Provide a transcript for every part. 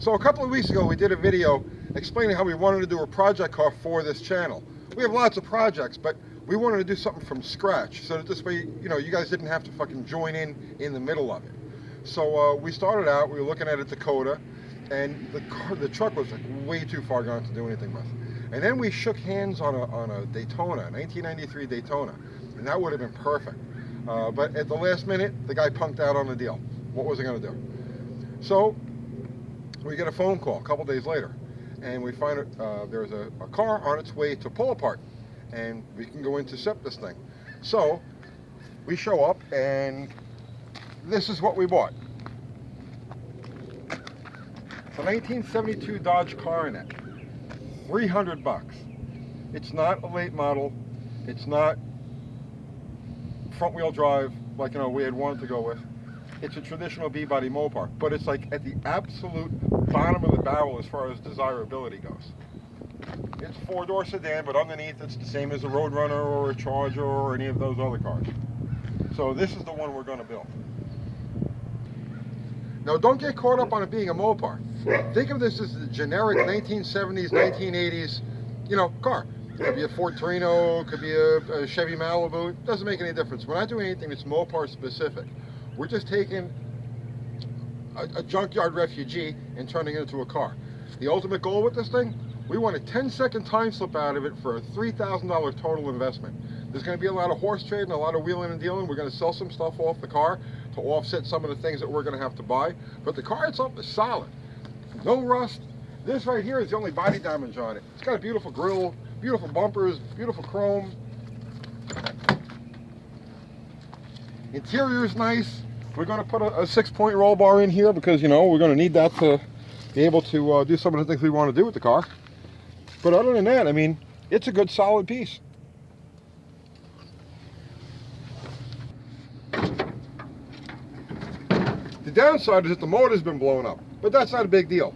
So a couple of weeks ago we did a video explaining how we wanted to do a project car for this channel. We have lots of projects, but we wanted to do something from scratch so that this way, you know, you guys didn't have to fucking join in the middle of it. So we started out, we were looking at a Dakota, and the truck was like way too far gone to do anything with. And then we shook hands on a Daytona, 1993 Daytona, and that would have been perfect. But at the last minute, the guy punked out on the deal. What was I going to do? So we get a phone call a couple days later, and we find there's a car on its way to pull apart, and we can go intercept this thing. So we show up, and this is what we bought. It's a 1972 Dodge Coronet, $300. It's not a late model. It's not front-wheel drive like, you know, we had wanted to go with. It's a traditional B-body Mopar, but it's like at the absolute bottom of the barrel as far as desirability goes. It's a four-door sedan, but underneath it's the same as a Roadrunner or a Charger or any of those other cars. So this is the one we're going to build. Now don't get caught up on it being a Mopar. Think of this as the generic 1970s, 1980s, you know, car. It could be a Ford Torino, it could be a Chevy Malibu. It doesn't make any difference. We're not doing anything that's Mopar specific. We're just taking a junkyard refugee and turning it into a car. The ultimate goal with this thing, we want a 10-second time slip out of it for a $3,000 total investment. There's going to be a lot of horse trading, a lot of wheeling and dealing. We're going to sell some stuff off the car to offset some of the things that we're going to have to buy. But the car itself is solid. No rust. This right here is the only body damage on it. It's got a beautiful grille, beautiful bumpers, beautiful chrome. Interior is nice. We're going to put a 6-point roll bar in here because, you know, we're going to need that to be able to do some of the things we want to do with the car. But other than that, I mean, it's a good solid piece. The downside is that the motor's been blown up, but that's not a big deal.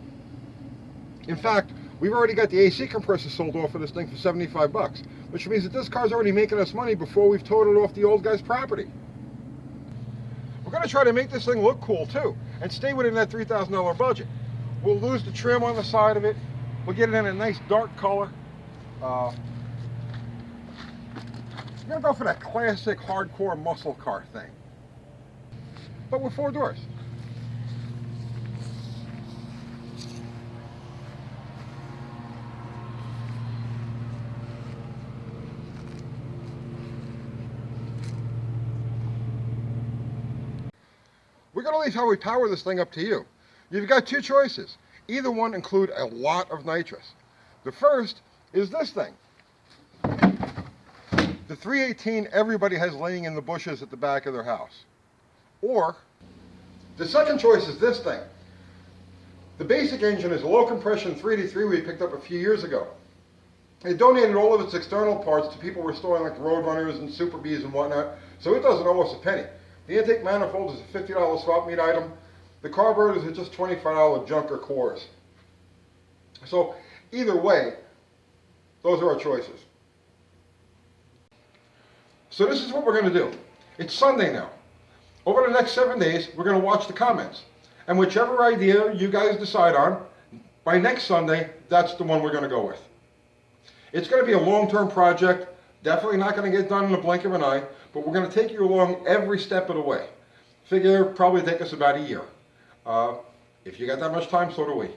In fact, we've already got the AC compressor sold off for this thing for $75, which means that this car's already making us money before we've towed it off the old guy's property. We're going to try to make this thing look cool too, and stay within that $3,000 budget. We'll lose the trim on the side of it. We'll get it in a nice dark color. We're going to go for that classic hardcore muscle car thing, but with 4 doors. We're going to leave how we power this thing up to you. You've got 2 choices. Either one include a lot of nitrous. The first is this thing. The 318 everybody has laying in the bushes at the back of their house. Or, the second choice is this thing. The basic engine is a low compression 383 we picked up a few years ago. It donated all of its external parts to people restoring like Roadrunners and Super Bs and whatnot, so it doesn't owe us a penny. The intake manifold is a $50 swap meet item. The carburetors are just $25 junker cores. So either way, those are our choices. So this is what we're going to do. It's Sunday now. Over the next 7 days, we're going to watch the comments. And whichever idea you guys decide on, by next Sunday, that's the one we're going to go with. It's going to be a long-term project. Definitely not going to get done in the blink of an eye, but we're going to take you along every step of the way. Figure probably take us about a year. If you got that much time, so do we.